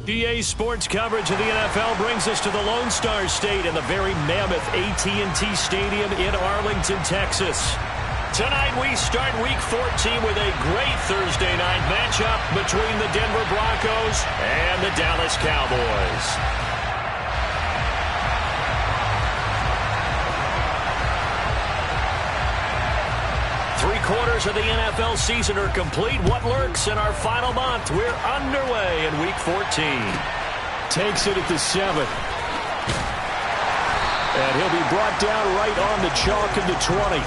EA Sports coverage of the NFL brings us to the Lone Star State in the very mammoth AT&T Stadium in Arlington, Texas. Tonight we start Week 14 with a great Thursday night matchup between the Denver Broncos and the Dallas Cowboys. Three-quarters of the NFL season are complete. What lurks in our final month? We're underway in Week 14. Takes it at the 7. And he'll be brought down right on the chalk of the 20.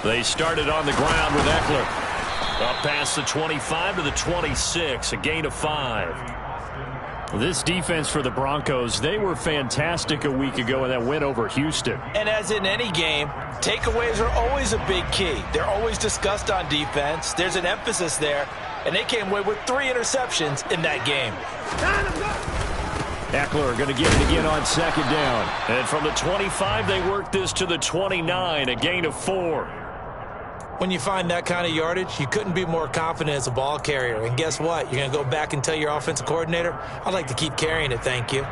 They started on the ground with Eckler. Up past the 25 to the 26, a gain of 5. This defense for the Broncos, they were fantastic a week ago in that win over Houston. And as in any game, takeaways are always a big key. They're always discussed on defense. There's an emphasis there, and they came away with 3 interceptions in that game. Eckler going to get it again on second down. And from the 25, they work this to the 29, a gain of 4. When you find that kind of yardage, you couldn't be more confident as a ball carrier. And guess what? You're going to go back and tell your offensive coordinator, I'd like to keep carrying it, thank you.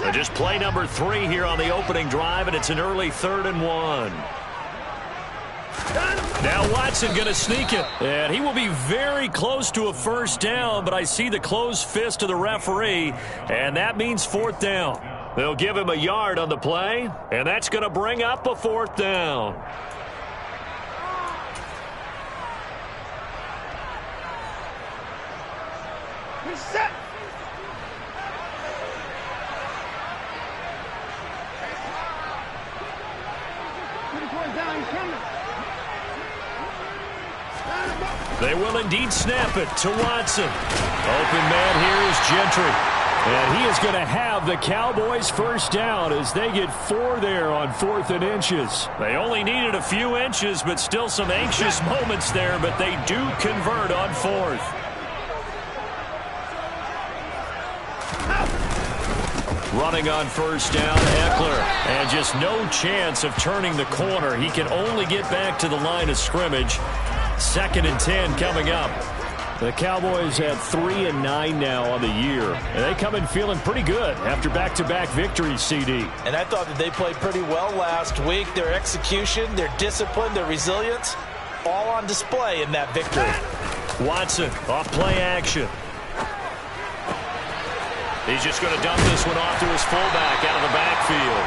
And just play number 3 here on the opening drive, and it's an early 3rd and 1. Now Watson going to sneak it. And he will be very close to a first down, but I see the closed fist of the referee, and that means 4th down. They'll give him a yard on the play, and that's going to bring up a 4th down. Reset. They will indeed snap it to Watson. Open man here is Gentry. And he is going to have the Cowboys first down as they get 4 there on 4th and inches. They only needed a few inches, but still some anxious moments there, but they do convert on 4th. Running on first down, Eckler. And just no chance of turning the corner. He can only get back to the line of scrimmage. 2nd and 10 coming up. The Cowboys have 3 and 9 now on the year. And they come in feeling pretty good after back-to-back victories, CD. And I thought that they played pretty well last week. Their execution, their discipline, their resilience, all on display in that victory. Watson off play action. He's just going to dump this one off to his fullback out of the backfield.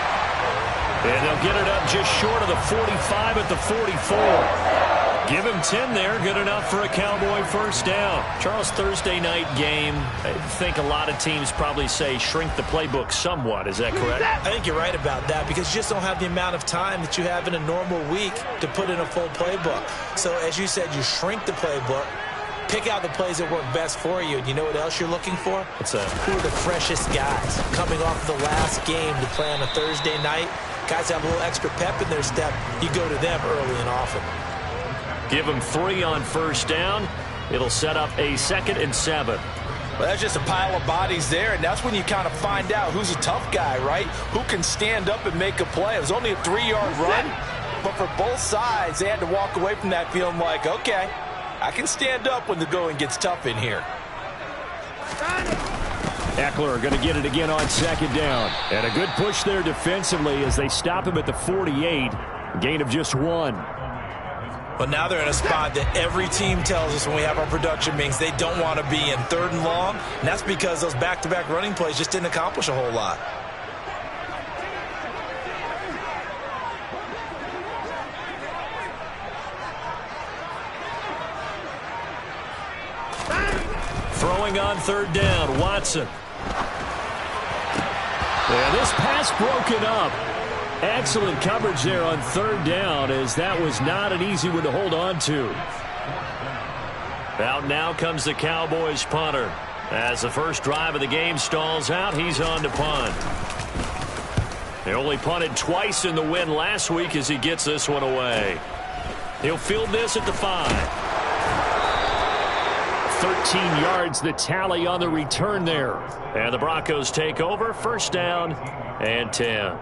And they'll get it up just short of the 45 at the 44. Give him 10 there. Good enough for a Cowboy first down. Charles, Thursday night game, I think a lot of teams probably say shrink the playbook somewhat. Is that correct? I think you're right about that because you just don't have the amount of time that you have in a normal week to put in a full playbook. So, as you said, you shrink the playbook, pick out the plays that work best for you. And you know what else you're looking for? What's that? Who are the freshest guys coming off the last game to play on a Thursday night? Guys have a little extra pep in their step. You go to them early and often. Give him 3 on first down. It'll set up a 2nd and 7. Well, that's just a pile of bodies there, and that's when you kind of find out who's a tough guy, right? Who can stand up and make a play. It was only a 3-yard run, but for both sides, they had to walk away from that feeling like, okay, I can stand up when the going gets tough in here. Eckler going to get it again on 2nd down. And a good push there defensively as they stop him at the 48. Gain of just 1. But now they're in a spot that every team tells us when we have our production meetings they don't want to be in 3rd and long. And that's because those back-to-back running plays just didn't accomplish a whole lot. Throwing on 3rd down, Watson. And this pass broken up. Excellent coverage there on third down, as that was not an easy one to hold on to. Out now comes the Cowboys punter. As the first drive of the game stalls out, he's on to punt. They only punted twice in the win last week as he gets this one away. He'll field this at the 5. 13 yards the tally on the return there. And the Broncos take over, first down and 10.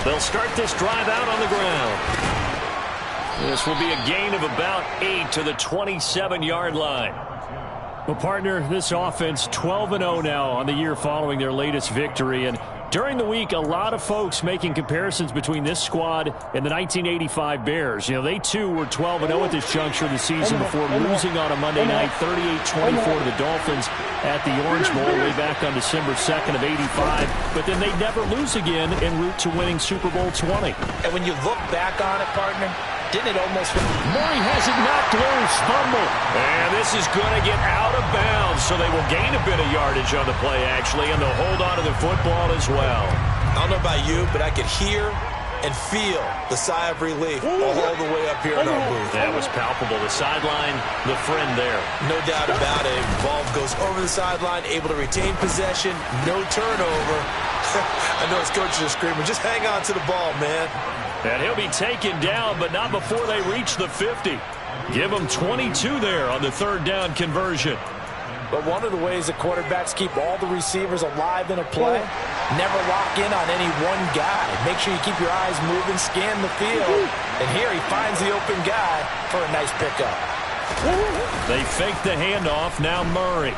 They'll start this drive out on the ground. This will be a gain of about 8 to the 27-yard line. Well, partner, this offense 12-0 now on the year following their latest victory. And during the week, a lot of folks making comparisons between this squad and the 1985 Bears. You know, they too were 12-0 at this juncture of the season before losing on a Monday night 38-24 to the Dolphins at the Orange Bowl way back on December 2nd of 85. But then they'd never lose again en route to winning Super Bowl 20. And when you look back on it, partner, didn't it almost... Murray has it knocked loose. Fumble. And this is going to get out of bounds, so they will gain a bit of yardage on the play, actually, and they'll hold on to the football as well. I don't know about you, but I could hear and feel the sigh of relief all the way up here in our booth. That was palpable. The sideline, the friend there. No doubt about it. Ball goes over the sideline, able to retain possession, no turnover. I know his coach is screaming, just hang on to the ball, man. And he'll be taken down, but not before they reach the 50. Give him 22 there on the third down conversion. But one of the ways the quarterbacks keep all the receivers alive in a play, never lock in on any one guy. Make sure you keep your eyes moving, scan the field. And here he finds the open guy for a nice pickup. They fake the handoff, now Murray.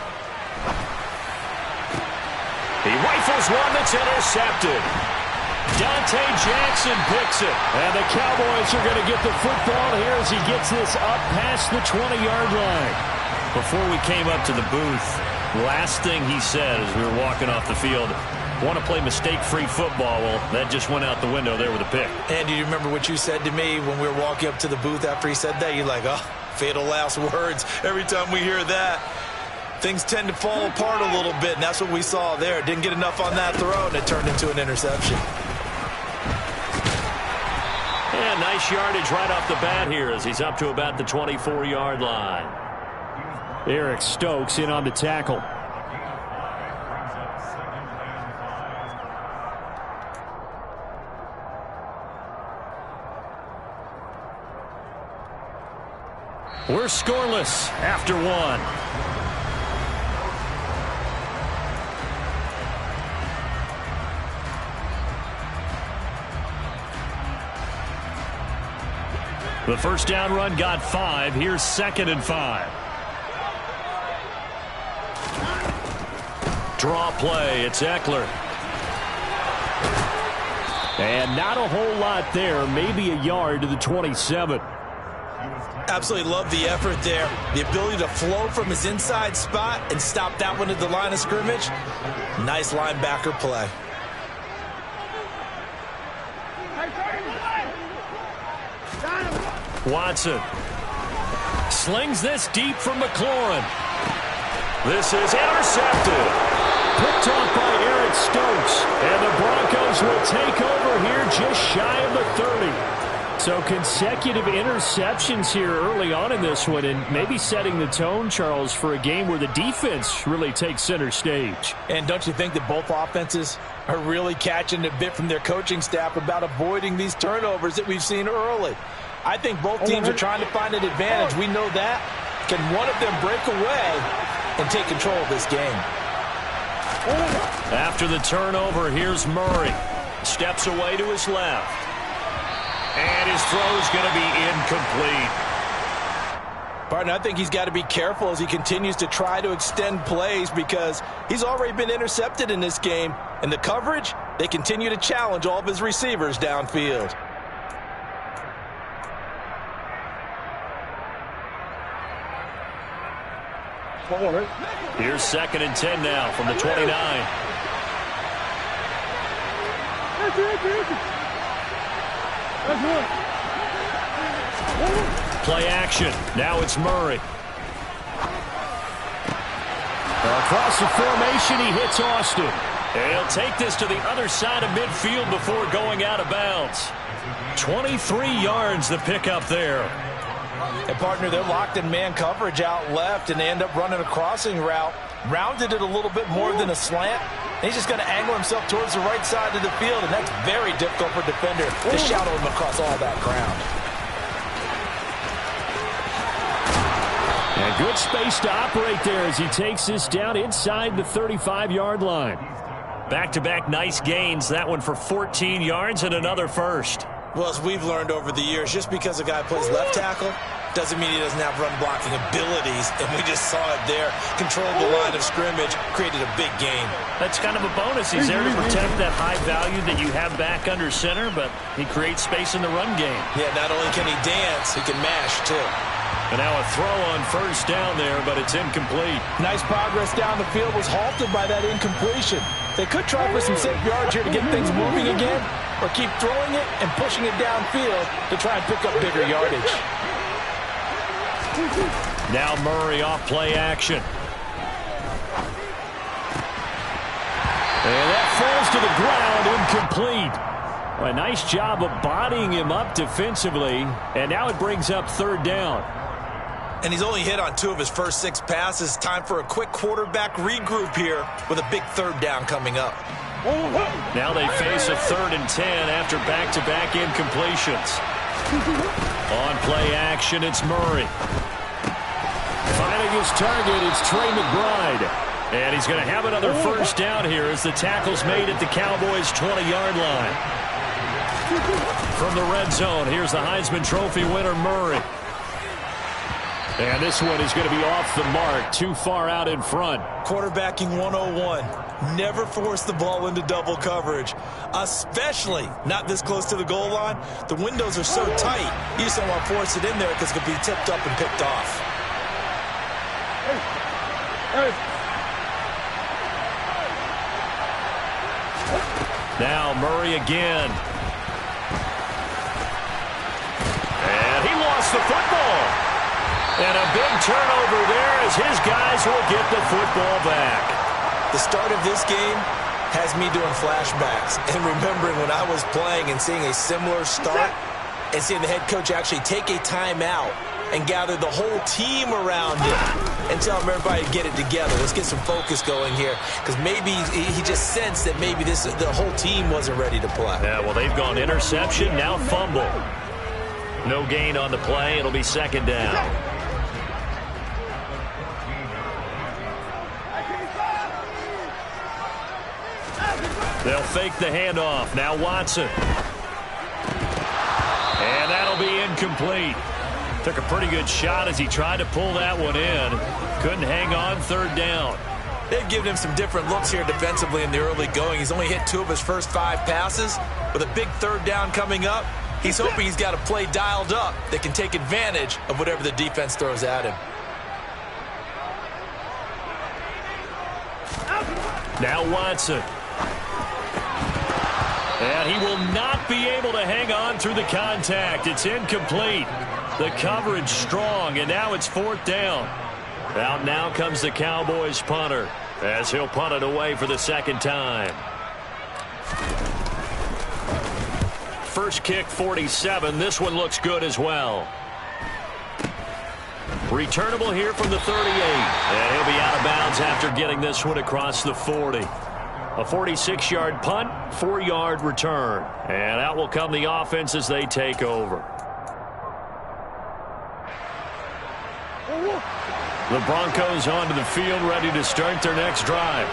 He rifles one that's intercepted. Dante Jackson picks it. And the Cowboys are going to get the football here as he gets this up past the 20-yard line. Before we came up to the booth, last thing he said as we were walking off the field, want to play mistake-free football. Well, that just went out the window there with a pick. And do you remember what you said to me when we were walking up to the booth after he said that? You're like, oh, fatal last words. Every time we hear that, things tend to fall apart a little bit, and that's what we saw there. Didn't get enough on that throw, and it turned into an interception. And nice yardage right off the bat here as he's up to about the 24-yard line. Eric Stokes in on the tackle. We're scoreless after one. The first down run got 5. Here's 2nd and 5. Draw play. It's Eckler. And not a whole lot there. Maybe a yard to the 27. Absolutely love the effort there. The ability to flow from his inside spot and stop that one at the line of scrimmage. Nice linebacker play. Watson slings this deep from McLaurin. This is intercepted. Picked off by Eric Stokes. And the Broncos will take over here just shy of the 30. So consecutive interceptions here early on in this one, and maybe setting the tone, Charles, for a game where the defense really takes center stage. And don't you think that both offenses are really catching a bit from their coaching staff about avoiding these turnovers that we've seen early? I think both teams are trying to find an advantage. We know that. Can one of them break away and take control of this game? After the turnover, here's Murray. Steps away to his left. And his throw is going to be incomplete. Partner, I think he's got to be careful as he continues to try to extend plays because he's already been intercepted in this game. And the coverage, they continue to challenge all of his receivers downfield. Here's 2nd and 10 now from the 29. Play action. Now it's Murray. Across the formation, he hits Austin. And he'll take this to the other side of midfield before going out of bounds. 23 yards the pickup there. And, partner, they're locked in man coverage out left, and they end up running a crossing route. Rounded it a little bit more than a slant. And he's just going to angle himself towards the right side of the field, and that's very difficult for a defender to shadow him across all that ground. And good space to operate there as he takes this down inside the 35-yard line. Back-to-back nice gains. That one for 14 yards and another first. Well, as we've learned over the years, just because a guy plays left tackle doesn't mean he doesn't have run-blocking abilities, and we just saw it there. Controlled the line of scrimmage, created a big gain. That's kind of a bonus. He's there to protect that high value that you have back under center, but he creates space in the run game. Yeah, not only can he dance, he can mash, too. And now a throw on first down there, but it's incomplete. Nice progress down the field was halted by that incompletion. They could try for some safe yards here to get things moving again, or keep throwing it and pushing it downfield to try and pick up bigger yardage. Now Murray off play action. And that falls to the ground, incomplete. A nice job of bodying him up defensively, and now it brings up 3rd down. And he's only hit on 2 of his first 6 passes. Time for a quick quarterback regroup here with a big 3rd down coming up. Now they face a 3rd and 10 after back-to-back incompletions. On play action, it's Murray. Finding his target, it's Trey McBride. And he's going to have another first down here as the tackle's made at the Cowboys' 20-yard line. From the red zone, here's the Heisman Trophy winner, Murray. And this one is going to be off the mark, too far out in front. Quarterbacking 101. Never force the ball into double coverage, especially not this close to the goal line. The windows are so tight, you just don't want to force it in there because it could be tipped up and picked off. Now Murray again. And he lost the football. And a big turnover there as his guys will get the football back. The start of this game has me doing flashbacks and remembering when I was playing and seeing a similar start and seeing the head coach actually take a timeout and gather the whole team around him and tell him everybody to get it together. Let's get some focus going here because maybe he just sensed that maybe the whole team wasn't ready to play. Yeah, well, they've gone interception, now fumble. No gain on the play. It'll be 2nd down. They'll fake the handoff. Now Watson. And that'll be incomplete. Took a pretty good shot as he tried to pull that one in. Couldn't hang on 3rd down. They've given him some different looks here defensively in the early going. He's only hit 2 of his first 5 passes. With a big 3rd down coming up, he's hoping he's got a play dialed up that can take advantage of whatever the defense throws at him. Now Watson. And he will not be able to hang on through the contact. It's incomplete. The coverage strong, and now it's 4th down. Out now comes the Cowboys punter as he'll punt it away for the 2nd time. First kick, 47. This one looks good as well. Returnable here from the 38. And he'll be out of bounds after getting this one across the 40. A 46-yard punt, 4-yard return. And out will come the offense as they take over. The Broncos onto the field, ready to start their next drive.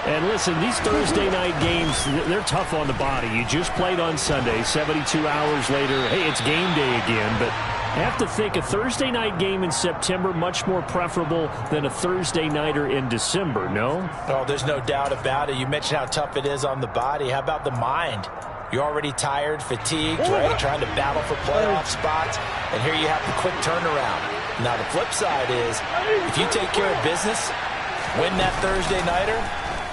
And listen, these Thursday night games, they're tough on the body. You just played on Sunday, 72 hours later. Hey, it's game day again, but I have to think a Thursday night game in September much more preferable than a Thursday nighter in December, no? Oh, there's no doubt about it. You mentioned how tough it is on the body. How about the mind? You're already tired, fatigued, right? Trying to battle for playoff spots. And here you have the quick turnaround. Now, the flip side is, if you take care of business, win that Thursday nighter,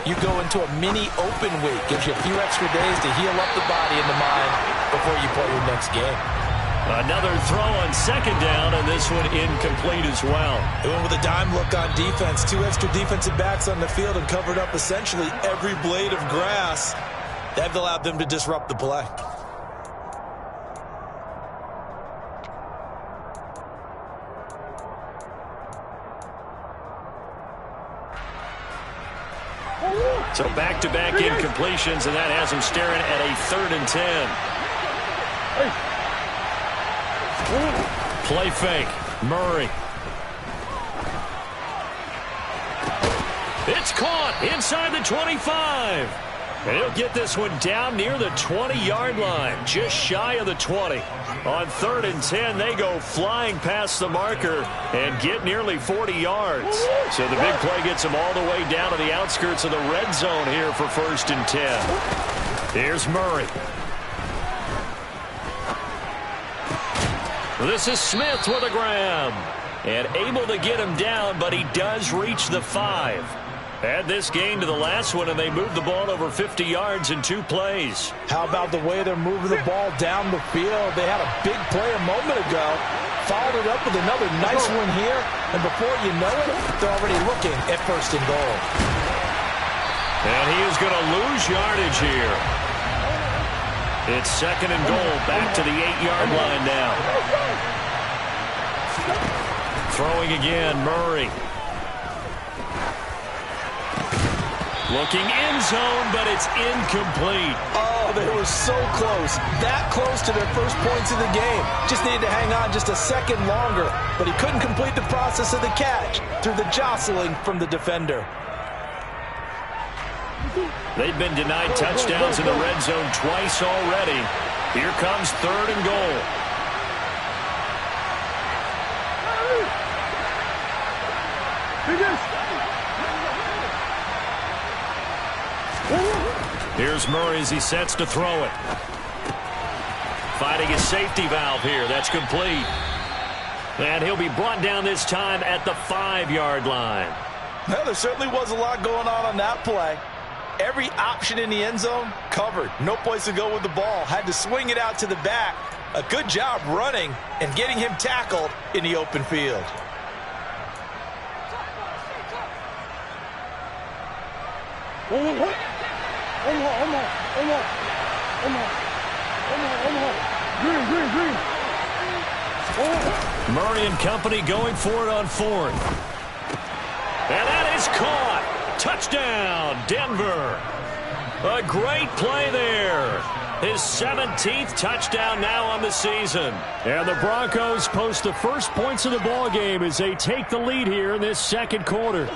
you go into a mini open week. Gives you a few extra days to heal up the body and the mind before you play your next game. Another throw on second down, and this one incomplete as well. They went with a dime look on defense. 2 extra defensive backs on the field and covered up essentially every blade of grass. That allowed them to disrupt the play. So back-to-back incompletions, and that has him staring at a 3rd and 10. Play fake. Murray. It's caught inside the 25. And he'll get this one down near the 20-yard line, just shy of the 20. On 3rd and 10, they go flying past the marker and get nearly 40 yards. So the big play gets them all the way down to the outskirts of the red zone here for 1st and 10. Here's Murray. This is Smith with a grab. And able to get him down, but he does reach the 5. Add this game to the last one, and they moved the ball over 50 yards in 2 plays. How about the way they're moving the ball down the field? They had a big play a moment ago, followed it up with another nice one here, and before you know it, they're already looking at 1st and goal. And he is going to lose yardage here. It's 2nd and goal, back to the 8-yard line now. Throwing again, Murray. Looking end zone, but it's incomplete. Oh, they were so close. That close to their first points of the game. Just needed to hang on just a second longer. But he couldn't complete the process of the catch through the jostling from the defender. They've been denied touchdowns in the red zone twice already. Here comes 3rd and goal. Here's Murray as he sets to throw it. Finding his safety valve here. That's complete. And he'll be brought down this time at the 5-yard line. Well, there certainly was a lot going on that play. Every option in the end zone covered. No place to go with the ball. Had to swing it out to the back. A good job running and getting him tackled in the open field. Murray and company going for it on 4th. And that is caught. Touchdown, Denver. A great play there. His 17th touchdown now on the season. And the Broncos post the first points of the ball game as they take the lead here in this 2nd quarter.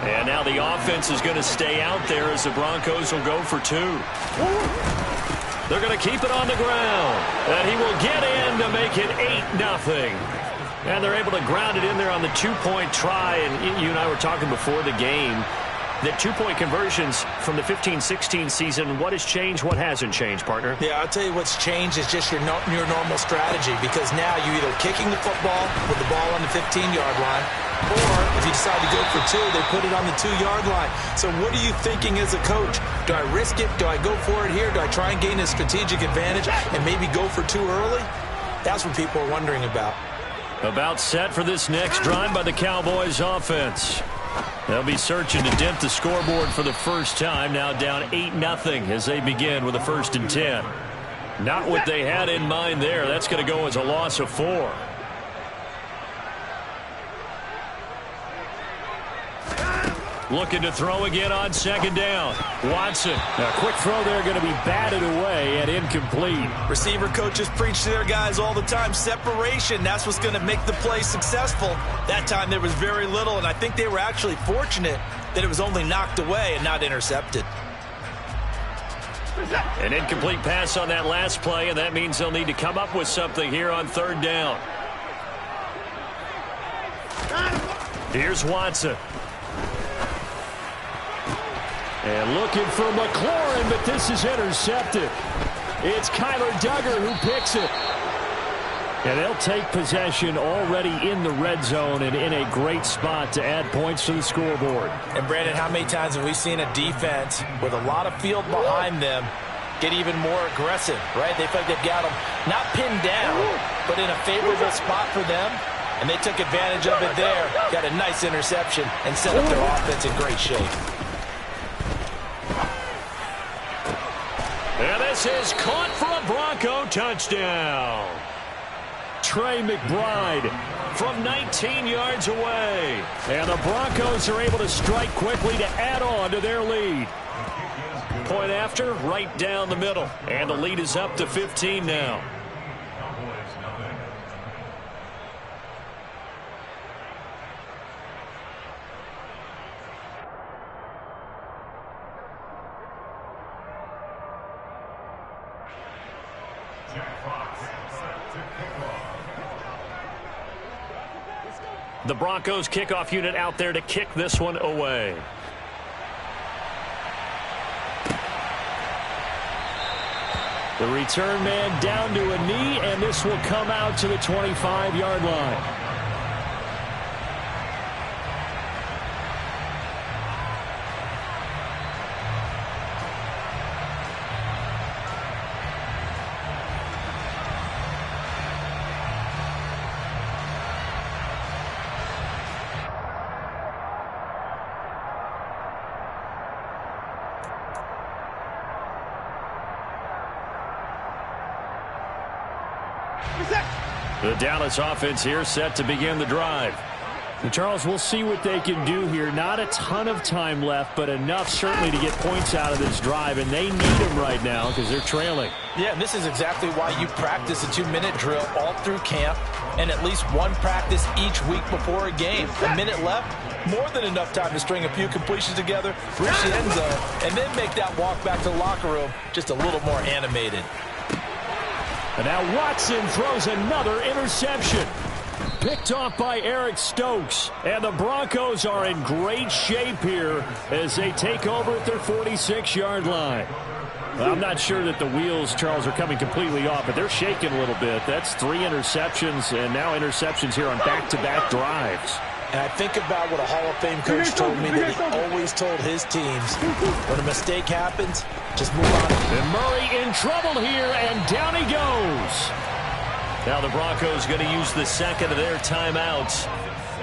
And now the offense is going to stay out there as the Broncos will go for 2. They're going to keep it on the ground. And he will get in to make it 8-0. And they're able to ground it in there on the 2-point try. And you and I were talking before the game. The 2-point conversions from the 15-16 season, what has changed, what hasn't changed, partner? Yeah, I'll tell you what's changed is just your normal strategy, because now you're either kicking the football with the ball on the 15-yard line, or if you decide to go for 2, they put it on the 2-yard line. So what are you thinking as a coach? Do I risk it? Do I go for it here? Do I try and gain a strategic advantage and maybe go for 2 early? That's what people are wondering about. About set for this next drive by the Cowboys offense. They'll be searching to dent the scoreboard for the first time. Now down 8-0 as they begin with a 1st and 10. Not what they had in mind there. That's going to go as a loss of 4. Looking to throw again on 2nd down. Watson. A quick throw there going to be batted away and incomplete. Receiver coaches preach to their guys all the time. Separation, that's what's going to make the play successful. That time there was very little, and I think they were actually fortunate that it was only knocked away and not intercepted. An incomplete pass on that last play, and that means they'll need to come up with something here on 3rd down. Here's Watson. And looking for McLaurin, but this is intercepted. It's Kyler Duggar who picks it. And they'll take possession already in the red zone and in a great spot to add points to the scoreboard. And, Brandon, how many times have we seen a defense with a lot of field behind them get even more aggressive, right? They feel like they've got them not pinned down, but in a favorable spot for them. And they took advantage of it there, got a nice interception, and set up their offense in great shape. And this is caught for a Bronco touchdown. Trey McBride from 19 yards away. And the Broncos are able to strike quickly to add on to their lead. Point after, right down the middle. And the lead is up to 15 now. The Broncos kickoff unit out there to kick this one away. The return man down to a knee, and this will come out to the 25-yard line. The Dallas offense here set to begin the drive. And Charles, we'll see what they can do here. Not a ton of time left, but enough certainly to get points out of this drive, and they need them right now because they're trailing. Yeah, and this is exactly why you practice a 2-minute drill all through camp and at least one practice each week before a game. A minute left, more than enough time to string a few completions together, reach the end zone, and then make that walk back to the locker room just a little more animated. And now Watson throws another interception. Picked off by Eric Stokes. And the Broncos are in great shape here as they take over at their 46-yard line. Well, I'm not sure that the wheels, Charles, are coming completely off, but they're shaking a little bit. That's 3 interceptions and now interceptions here on back-to-back drives. And I think about what a Hall of Fame coach told me that he always told his teams, when a mistake happens, just move on. And Murray in trouble here, and down he goes. Now the Broncos going to use the second of their timeouts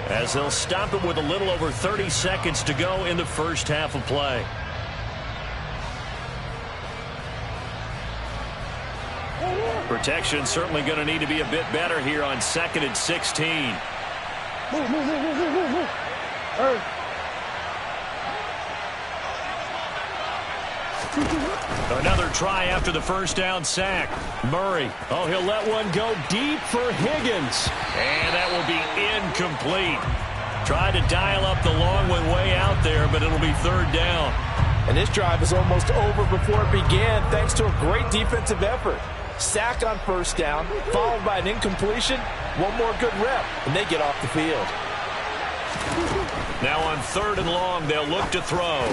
as they'll stop it with a little over 30 seconds to go in the first half of play. Protection certainly going to need to be a bit better here on 2nd and 16. Another try after the first down sack. Murray. Oh, he'll let one go deep for Higgins. And that will be incomplete. Tried to dial up the long one way out there, but it'll be 3rd down. And this drive is almost over before it began thanks to a great defensive effort. Sack on 1st down, followed by an incompletion. One more good rep, and they get off the field. Now on 3rd and long, they'll look to throw.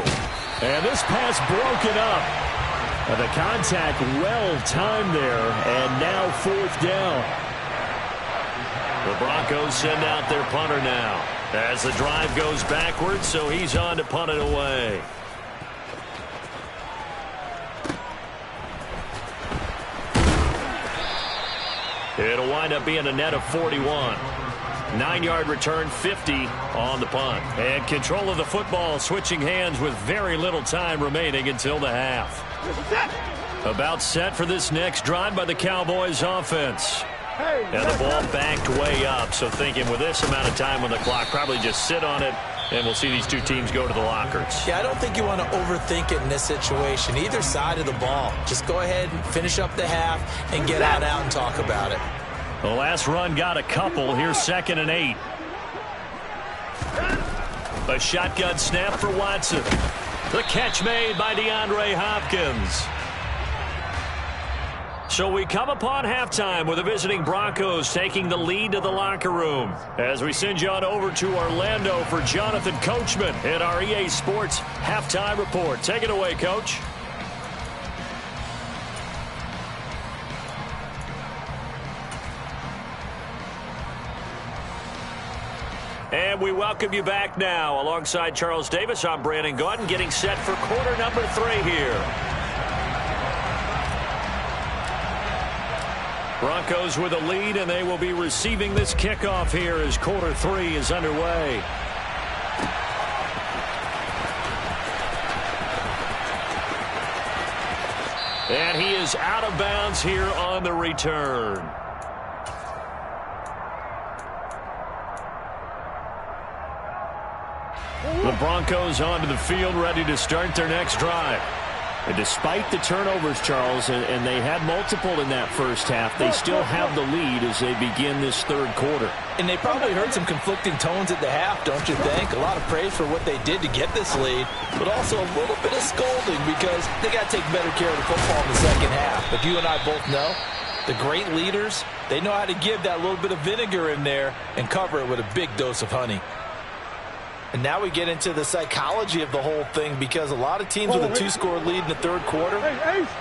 And this pass broken up. The contact well timed there, and now 4th down. The Broncos send out their punter now as the drive goes backwards, so he's on to punt it away. It'll wind up being a net of 41. 9-yard return, 50 on the punt. And control of the football switching hands with very little time remaining until the half. About set for this next drive by the Cowboys offense. And the ball backed way up, so thinking with this amount of time on the clock, probably just sit on it, and we'll see these two teams go to the lockers. Yeah, I don't think you want to overthink it in this situation. Either side of the ball. Just go ahead and finish up the half and get out and talk about it. The last run got a couple. Here's 2nd and 8. A shotgun snap for Watson. The catch made by DeAndre Hopkins. So we come upon halftime with the visiting Broncos taking the lead to the locker room. As we send you on over to Orlando for Jonathan Coachman in our EA Sports Halftime Report. Take it away, Coach. And we welcome you back now. Alongside Charles Davis, I'm Brandon Gaudin, getting set for quarter number 3 here. Broncos with a lead, and they will be receiving this kickoff here as quarter 3 is underway. And he is out of bounds here on the return. The Broncos onto the field, ready to start their next drive. And despite the turnovers, Charles, and they had multiple in that first half, they still have the lead as they begin this third quarter. And they probably heard some conflicting tones at the half, don't you think? A lot of praise for what they did to get this lead, but also a little bit of scolding because they got to take better care of the football in the second half. But you and I both know the great leaders, they know how to give that little bit of vinegar in there and cover it with a big dose of honey. And now we get into the psychology of the whole thing because a lot of teams with a 2-score lead in the third quarter,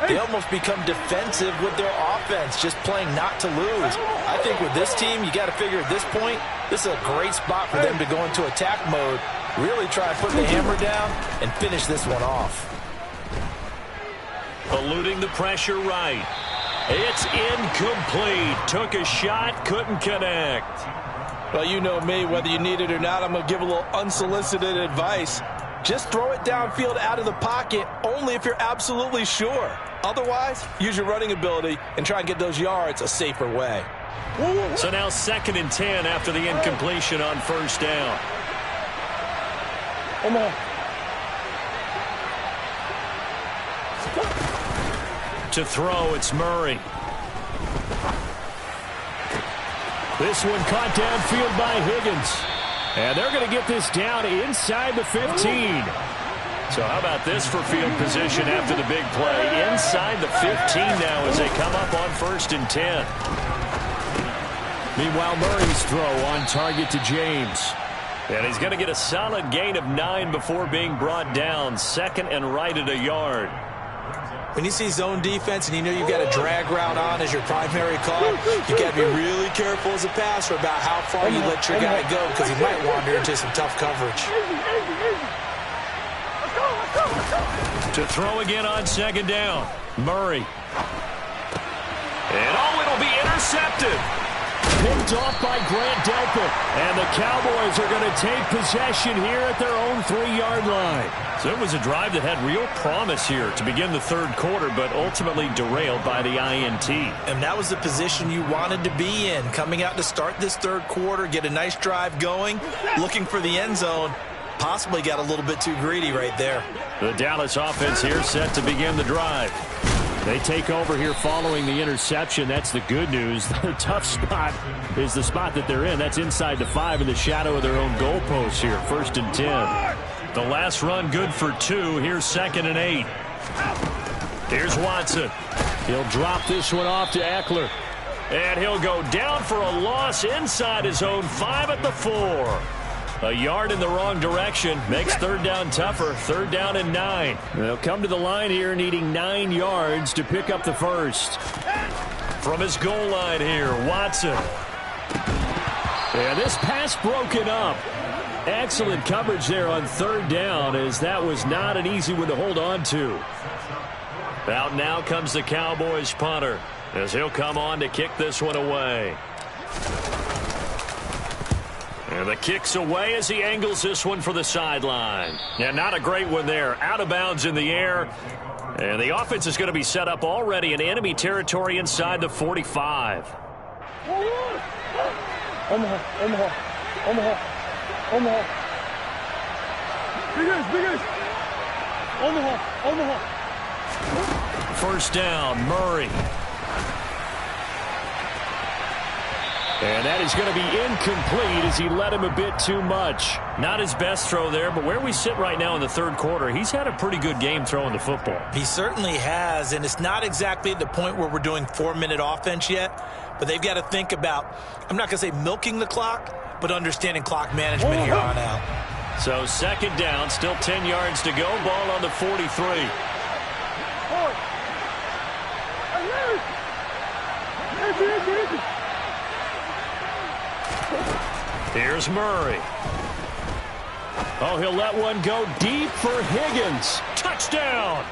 they almost become defensive with their offense, just playing not to lose. I think with this team, you got to figure at this point, this is a great spot for them to go into attack mode, really try and put the hammer down and finish this one off. Eluding the pressure right. It's incomplete. Took a shot, couldn't connect. Well, you know me, whether you need it or not, I'm going to give a little unsolicited advice. Just throw it downfield out of the pocket only if you're absolutely sure. Otherwise, use your running ability and try and get those yards a safer way. So now 2nd and 10 after the incompletion on first down. To throw, it's Murray. This one caught downfield by Higgins. And they're going to get this down inside the 15. So how about this for field position after the big play? Inside the 15 now as they come up on 1st and 10. Meanwhile, Murray's throw on target to James. And he's going to get a solid gain of 9 before being brought down. 2nd and right at a yard. When you see zone defense and you know you've got a drag route on as your primary call, you got to be really careful as a passer about how far you let your guy go because he might wander into some tough coverage. To throw again on 2nd down. Murray. And it'll be intercepted. Picked off by Grant Delpit. And the Cowboys are going to take possession here at their own 3-yard line. So it was a drive that had real promise here to begin the third quarter, but ultimately derailed by the INT. And that was the position you wanted to be in, coming out to start this third quarter, get a nice drive going, looking for the end zone. Possibly got a little bit too greedy right there. The Dallas offense here set to begin the drive. They take over here following the interception. That's the good news. The tough spot is the spot that they're in. That's inside the 5 in the shadow of their own goalpost here. 1st and 10. The last run good for 2. Here's 2nd and 8. Here's Watson. He'll drop this one off to Eckler. And he'll go down for a loss inside his own 5 at the 4. A yard in the wrong direction makes 3rd down tougher. 3rd down and 9. They'll come to the line here needing 9 yards to pick up the first. From his goal line here, Watson. And this pass broken up. Excellent coverage there on 3rd down as that was not an easy one to hold on to. Out now comes the Cowboys punter as he'll come on to kick this one away. And the kick's away as he angles this one for the sideline. Yeah, not a great one there. Out of bounds in the air. And the offense is going to be set up already in enemy territory inside the 45. Omaha. First down, Murray. And that is going to be incomplete as he led him a bit too much. Not his best throw there, but where we sit right now in the third quarter, he's had a pretty good game throwing the football. He certainly has, and it's not exactly at the point where we're doing 4-minute offense yet, but they've got to think about, I'm not going to say milking the clock, but understanding clock management here on out. So 2nd down, still 10 yards to go, ball on the 43. Here's Murray. Oh, he'll let one go deep for Higgins. Touchdown!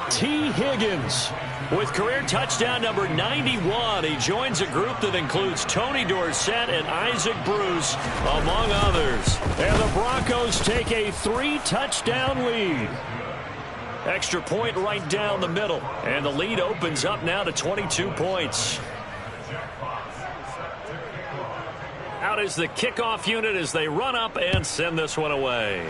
T. Higgins with career touchdown number 91. He joins a group that includes Tony Dorsett and Isaac Bruce, among others. And the Broncos take a 3-touchdown lead. Extra point right down the middle. And the lead opens up now to 22 points. Out is the kickoff unit as they run up and send this one away.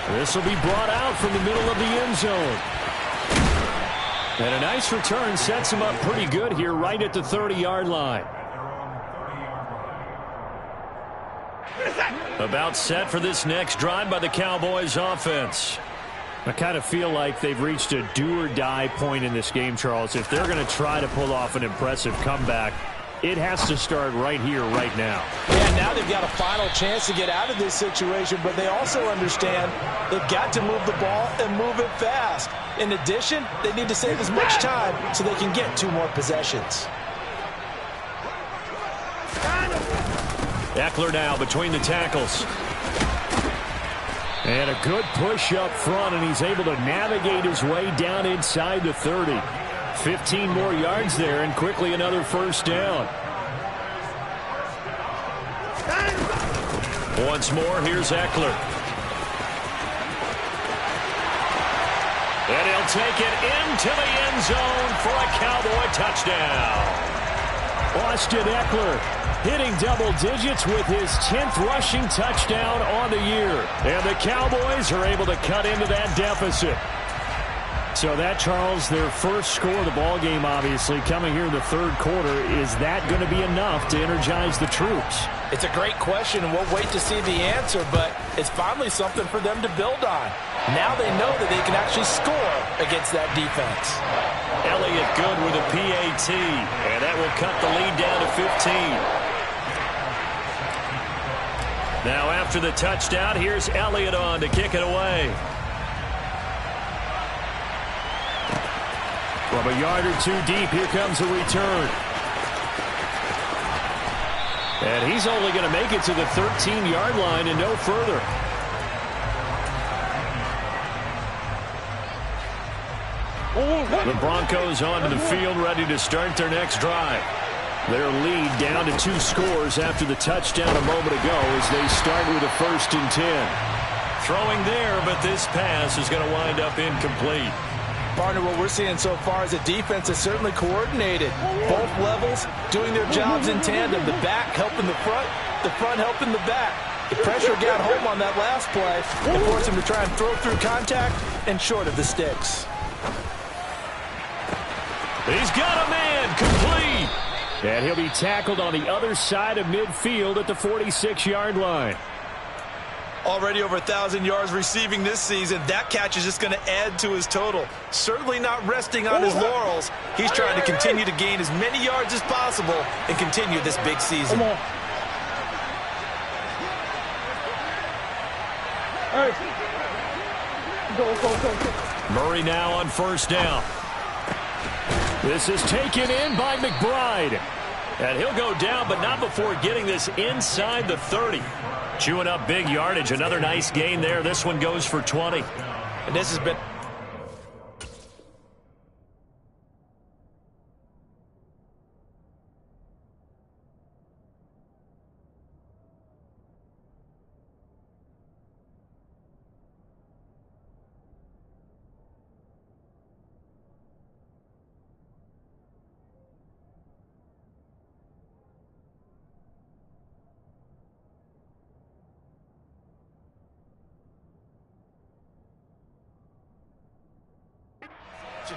This will be brought out from the middle of the end zone. And a nice return sets him up pretty good here right at the 30-yard line. About set for this next drive by the Cowboys offense. I kind of feel like they've reached a do-or-die point in this game, Charles. If they're going to try to pull off an impressive comeback, it has to start right here, right now. Yeah, now they've got a final chance to get out of this situation, but they also understand they've got to move the ball and move it fast. In addition, they need to save as much time so they can get 2 more possessions. Eckler now between the tackles. And a good push up front, and he's able to navigate his way down inside the 30. 15 more yards there, and quickly another first down. Once more, here's Eckler. And he'll take it into the end zone for a Cowboy touchdown. Austin Eckler hitting double digits with his 10th rushing touchdown on the year. And the Cowboys are able to cut into that deficit. So that, Charles, their first score of the ballgame, obviously, coming here in the third quarter. Is that going to be enough to energize the troops? It's a great question, and we'll wait to see the answer, but it's finally something for them to build on. Now they know that they can actually score against that defense. Elliott good with a PAT, and that will cut the lead down to 15. Now after the touchdown, here's Elliott on to kick it away. From a yard or 2 deep, here comes a return. And he's only going to make it to the 13-yard line and no further. The Broncos onto the field, ready to start their next drive. Their lead down to 2 scores after the touchdown a moment ago as they start with a 1st and 10. Throwing there, but this pass is going to wind up incomplete. Partner, what we're seeing so far is a defense that's certainly coordinated. Both levels doing their jobs in tandem. The back helping the front helping the back. The pressure got home on that last play and forced him to try and throw through contact and short of the sticks. He's got a man, complete. And he'll be tackled on the other side of midfield at the 46-yard line. Already over 1,000 yards receiving this season. That catch is just going to add to his total. Certainly not resting on his laurels. He's trying to continue to gain as many yards as possible and continue this big season. Murray now on 1st down. This is taken in by McBride. And he'll go down, but not before getting this inside the 30. Chewing up big yardage. Another nice gain there. This one goes for 20. And this has been...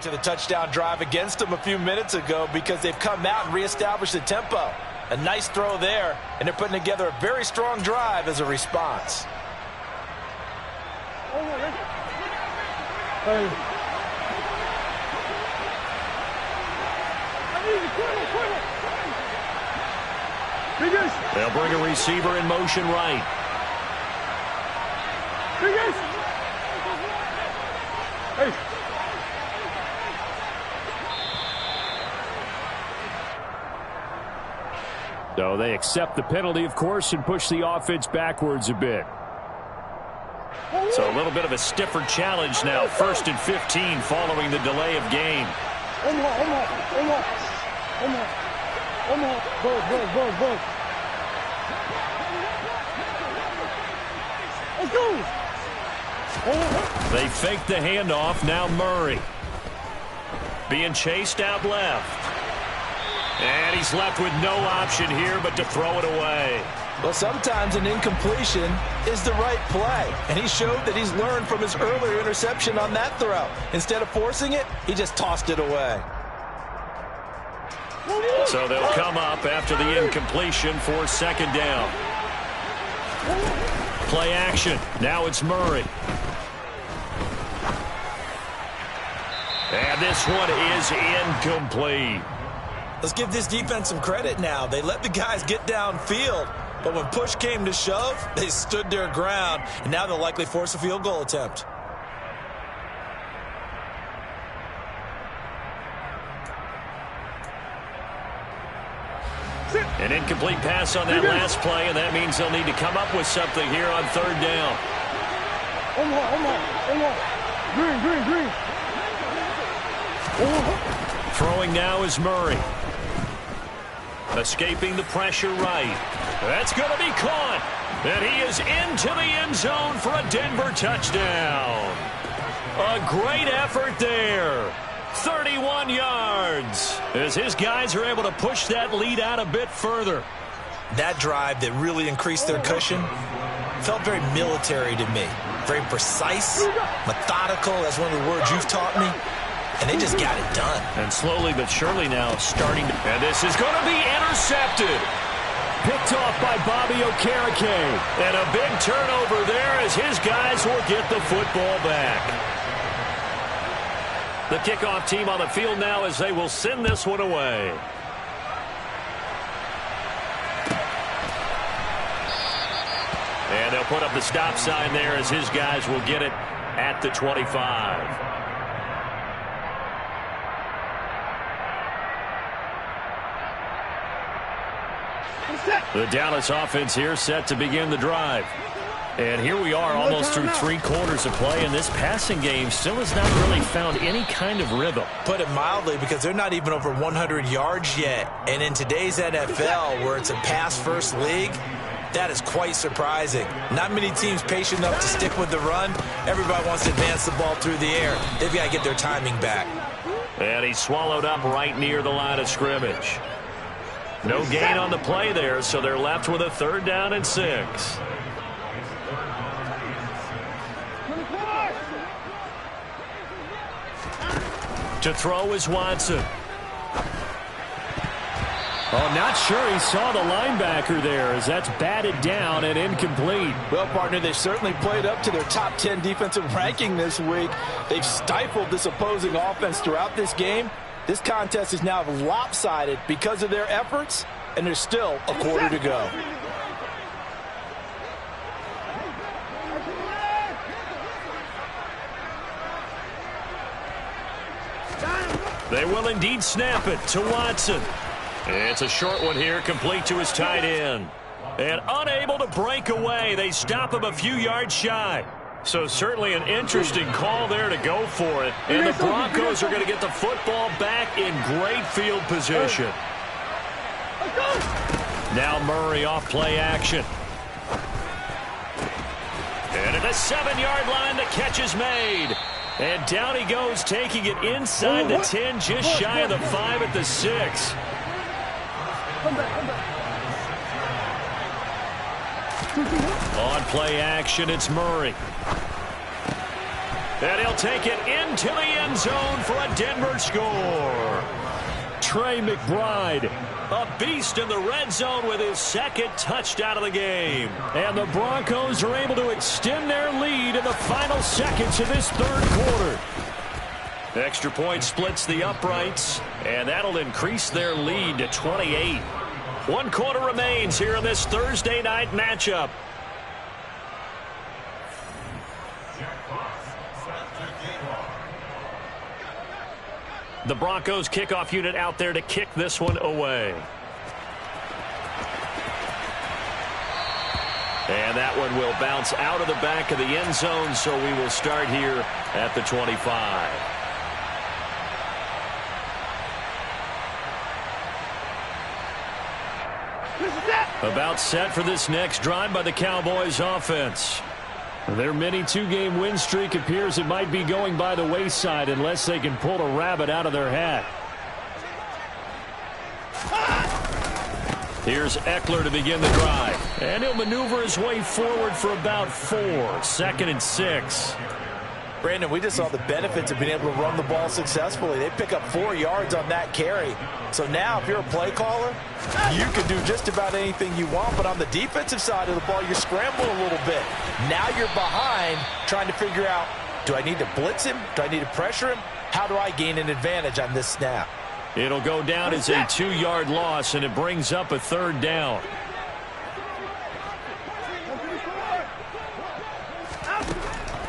to the touchdown drive against them a few minutes ago because they've come out and reestablished the tempo. A nice throw there, and they're putting together a very strong drive as a response. They'll bring a receiver in motion right. So they accept the penalty, of course, and push the offense backwards a bit. So a little bit of a stiffer challenge now. 1st and 15 following the delay of game. Let's go. They fake the handoff. Now Murray. Being chased out left. And he's left with no option here but to throw it away. Well, sometimes an incompletion is the right play. And he showed that he's learned from his earlier interception on that throw. Instead of forcing it, he just tossed it away. So they'll come up after the incompletion for 2nd down. Play action. Now it's Murray. And this one is incomplete. Let's give this defense some credit now. They let the guys get downfield, but when push came to shove, they stood their ground, and now they'll likely force a field goal attempt. An incomplete pass on that last play, and that means they'll need to come up with something here on 3rd down. Green. Throwing now is Murray. Escaping the pressure right. That's going to be caught. And he is into the end zone for a Denver touchdown. A great effort there. 31 yards as his guys are able to push that lead out a bit further. That drive that really increased their cushion felt very military to me. Very precise, methodical. That's one of the words you've taught me. And they just got it done. And slowly but surely now starting to... And this is going to be intercepted. Picked off by Bobby Okereke. And a big turnover there as his guys will get the football back. The kickoff team on the field now as they will send this one away. And they'll put up the stop sign there as his guys will get it at the 25. The Dallas offense here set to begin the drive. And here we are almost through 3 quarters of play, and this passing game still has not really found any kind of rhythm. Put it mildly, because they're not even over 100 yards yet. And in today's NFL, where it's a pass-first league, that is quite surprising. Not many teams patient enough to stick with the run. Everybody wants to advance the ball through the air. They've got to get their timing back. And he's swallowed up right near the line of scrimmage. No gain on the play there, so they're left with a 3rd down and 6. To throw is Watson. Oh, not sure he saw the linebacker there as that's batted down and incomplete. Well, partner, they've certainly played up to their top 10 defensive ranking this week. They've stifled this opposing offense throughout this game. This contest is now lopsided because of their efforts, and there's still a quarter to go. They will indeed snap it to Watson. It's a short one here, complete to his tight end. And unable to break away, they stop him a few yards shy. So certainly an interesting call there to go for it. And the Broncos are going to get the football back in great field position. Now Murray off play action. And at the 7-yard line, the catch is made. And down he goes, taking it inside the 10, just shy of the 5 at the 6. On play action, it's Murray. And he'll take it into the end zone for a Denver score. Trey McBride, a beast in the red zone with his 2nd touchdown of the game. And the Broncos are able to extend their lead in the final seconds of this 3rd quarter. Extra point splits the uprights, and that'll increase their lead to 28. 1 quarter remains here in this Thursday night matchup. The Broncos kickoff unit out there to kick this one away. And that one will bounce out of the back of the end zone, so we will start here at the 25. About set for this next drive by the Cowboys offense. Their mini two-game win streak appears it might be going by the wayside unless they can pull a rabbit out of their hat. Here's Eckler to begin the drive. And he'll maneuver his way forward for about 4. 2nd and 6. Brandon, we just saw the benefits of being able to run the ball successfully. They pick up 4 yards on that carry. So now if you're a play caller, you can do just about anything you want. But on the defensive side of the ball, you're scrambling a little bit. Now you're behind trying to figure out, do I need to blitz him? Do I need to pressure him? How do I gain an advantage on this snap? It'll go down as a 2-yard loss, and it brings up a 3rd down.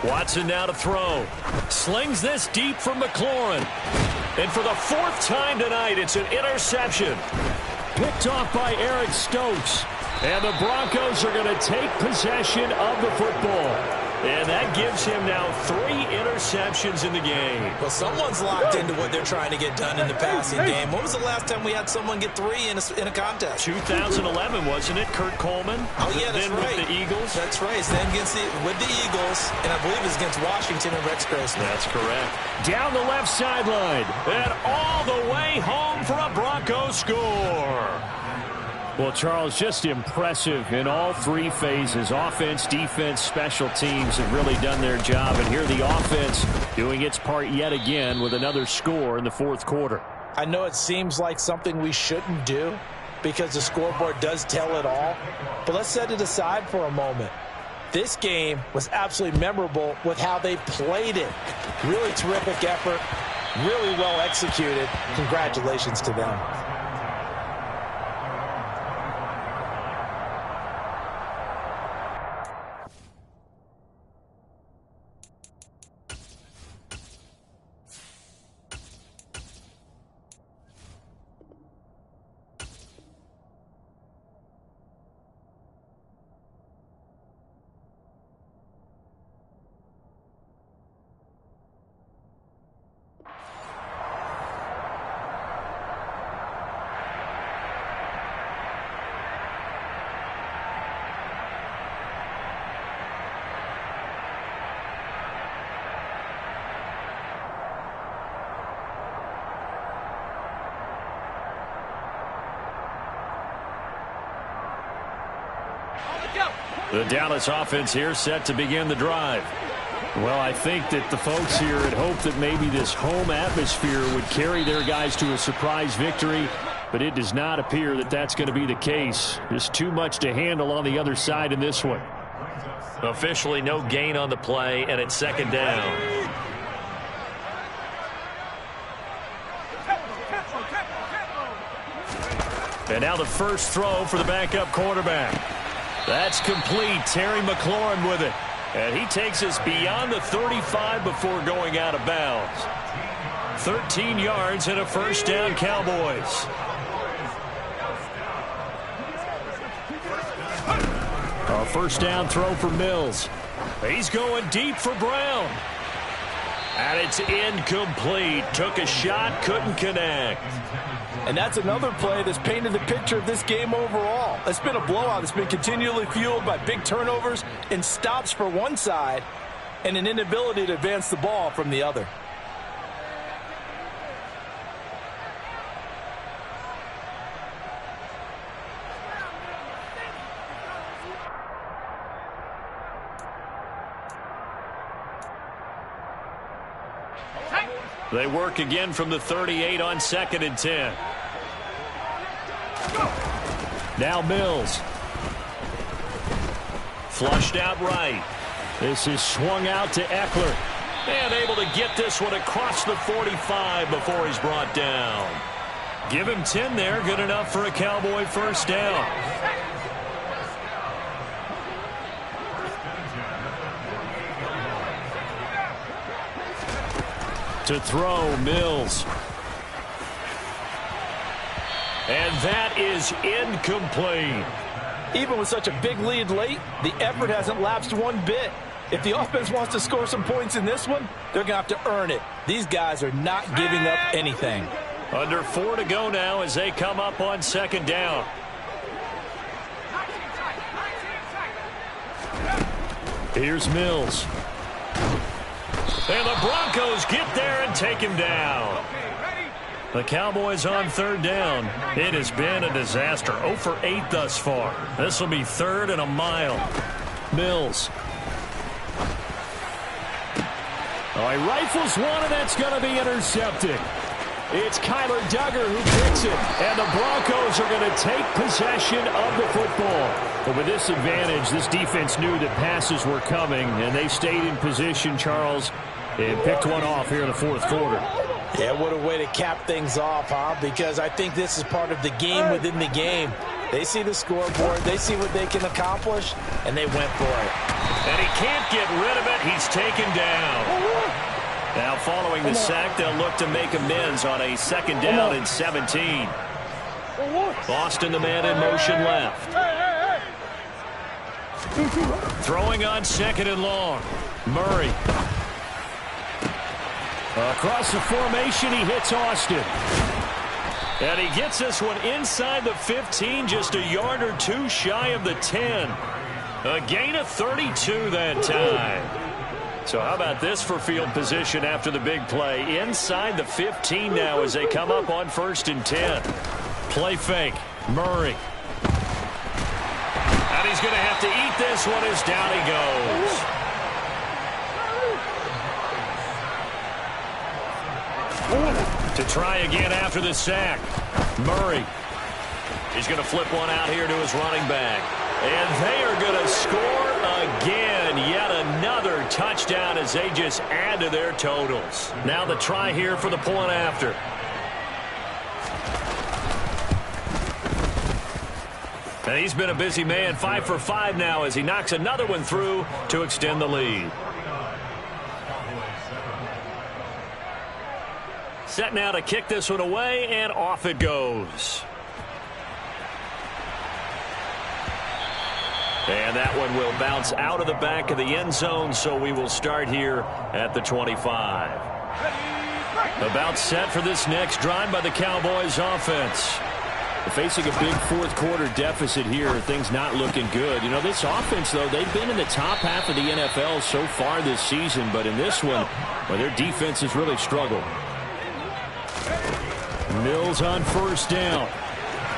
Watson now to throw. Slings this deep for McLaurin. And for the 4th time tonight, it's an interception. Picked off by Eric Stokes. And the Broncos are going to take possession of the football. And that gives him now 3 interceptions in the game. Well, someone's locked into what they're trying to get done in the passing game. When was the last time we had someone get 3 in a contest? 2011, wasn't it? Kurt Coleman? Oh, yeah, that's then right. With the Eagles? That's right. Then with the Eagles, and I believe it's against Washington and Rex Grossman. That's correct. Down the left sideline, and all the way home for a Broncos score. Well, Charles, just impressive in all 3 phases. Offense, defense, special teams have really done their job. And here the offense doing its part yet again with another score in the 4th quarter. I know it seems like something we shouldn't do because the scoreboard does tell it all. But let's set it aside for a moment. This game was absolutely memorable with how they played it. Really terrific effort. Really well executed. Congratulations to them. The Dallas offense here set to begin the drive. Well, I think that the folks here had hoped that maybe this home atmosphere would carry their guys to a surprise victory, but it does not appear that that's going to be the case. There's too much to handle on the other side in this one. Officially no gain on the play, and it's 2nd down. And now the first throw for the backup quarterback. That's complete. Terry McLaurin with it. And he takes us beyond the 35 before going out of bounds. 13 yards and a 1st down, Cowboys. A 1st down throw for Mills. He's going deep for Brown. And it's incomplete. Took a shot, couldn't connect. And that's another play that's painted the picture of this game overall. It's been a blowout. It's been continually fueled by big turnovers and stops for one side and an inability to advance the ball from the other. They work again from the 38 on 2nd and 10. Now Mills. Flushed out right. This is swung out to Eckler. And able to get this one across the 45 before he's brought down. Give him 10 there. Good enough for a Cowboy 1st down. To throw, Mills. And that is incomplete. Even with such a big lead late, the effort hasn't lapsed one bit. If the offense wants to score some points in this one, they're going to have to earn it. These guys are not giving up anything. Under 4 to go now as they come up on second down. Here's Mills. And the Broncos get there and take him down. The Cowboys on third down. It has been a disaster. 0 for 8 thus far. This will be 3rd and a mile. Mills. Oh, he rifles one, and that's going to be intercepted. It's Kyler Duggar who picks it, and the Broncos are going to take possession of the football. But with this advantage, this defense knew that passes were coming, and they stayed in position, Charles, and picked one off here in the fourth quarter. Yeah, what a way to cap things off, huh? Because I think this is part of the game within the game. They see the scoreboard, they see what they can accomplish, and they went for it. And he can't get rid of it. He's taken down. Now following the sack, they'll look to make amends on a second down and 17. Boston, the man in motion left. Throwing on second and long. Murray. Across the formation, he hits Austin. And he gets this one inside the 15, just a yard or two shy of the 10. A gain of 32 that time. So how about this for field position after the big play? Inside the 15 now as they come up on 1st and 10. Play fake. Murray. And he's going to have to eat this one as down he goes. To try again after the sack. Murray. He's going to flip one out here to his running back. And they are going to score again. Yet another touchdown as they just add to their totals. Now the try here for the point after. And he's been a busy man. 5 for 5 now as he knocks another one through to extend the lead. Set now to kick this one away, and off it goes. And that one will bounce out of the back of the end zone, so we will start here at the 25. About set for this next drive by the Cowboys offense. Facing a big fourth quarter deficit here, things not looking good. You know, this offense, though, they've been in the top half of the NFL so far this season, but in this one, well, their defense has really struggled. Mills on 1st down.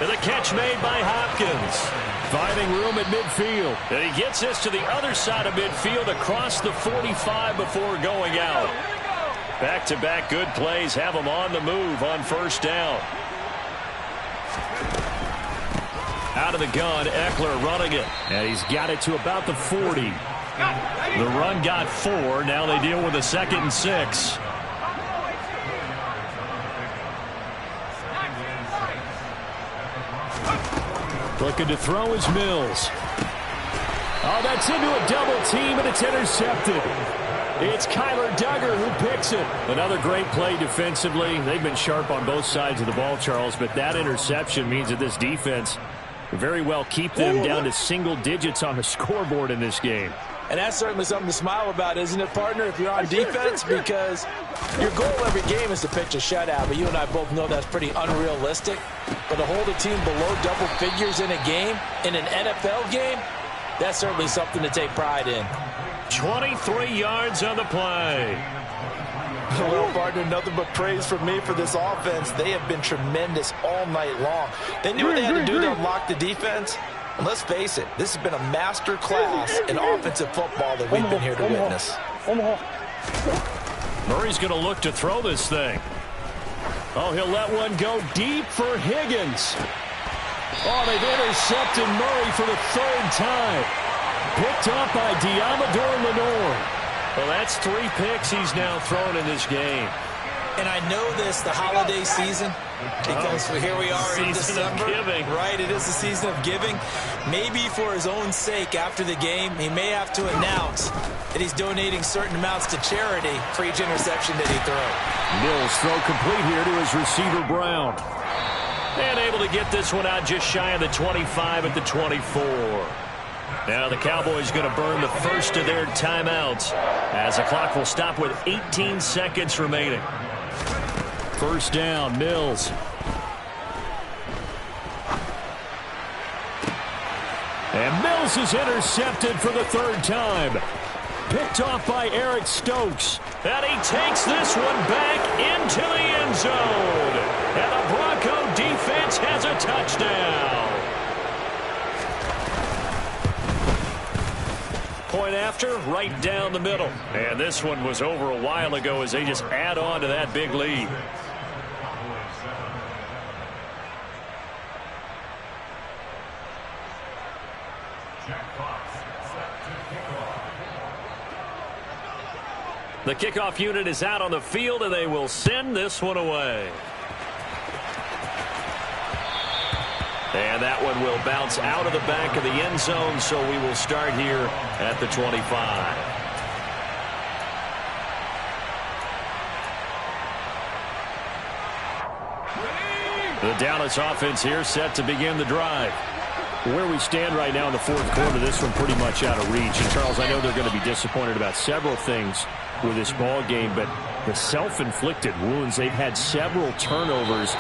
And the catch made by Hopkins. Finding room at midfield. And he gets this to the other side of midfield across the 45 before going out. Back-to-back good plays have him on the move on 1st down. Out of the gun, Eckler running it. And he's got it to about the 40. The run got 4. Now they deal with a 2nd and 6. Looking to throw is Mills. Oh, that's into a double team, and it's intercepted. It's Kyler Duggar who picks it. Another great play defensively. They've been sharp on both sides of the ball, Charles, but that interception means that this defense very well keep them down to single digits on the scoreboard in this game. And that's certainly something to smile about, isn't it, partner, if you're on defense? Because your goal every game is to pitch a shutout, but you and I both know that's pretty unrealistic. But to hold a team below double figures in a game, in an NFL game, that's certainly something to take pride in. 23 yards on the play. Well, partner, nothing but praise from me for this offense. They have been tremendous all night long. They knew what they had to do to unlock the defense. And let's face it, this has been a master class in offensive football that we've been here to witness. Murray's going to look to throw this thing. Oh, he'll let one go deep for Higgins. Oh, they've intercepted Murray for the 3rd time. Picked up by Diamador Lenore. Well, that's 3 picks he's now thrown in this game. And I know this, the holiday season, because here we are in December. Giving. Right, it is the season of giving. Maybe for his own sake after the game, he may have to announce that he's donating certain amounts to charity for each interception that he throws. Mills throw complete here to his receiver, Brown. And able to get this one out just shy of the 25 at the 24. Now the Cowboys going to burn the first of their timeouts as the clock will stop with 18 seconds remaining. First down, Mills. And Mills is intercepted for the third time. Picked off by Eric Stokes. And he takes this one back into the end zone. And the Bronco defense has a touchdown. Point after, right down the middle. And this one was over a while ago as they just add on to that big lead. The kickoff unit is out on the field, and they will send this one away. And that one will bounce out of the back of the end zone, so we will start here at the 25. The Dallas offense here set to begin the drive. Where we stand right now in the fourth quarter, this one pretty much out of reach. And, Charles, I know they're going to be disappointed about several things with this ball game, but the self-inflicted wounds, they've had several turnovers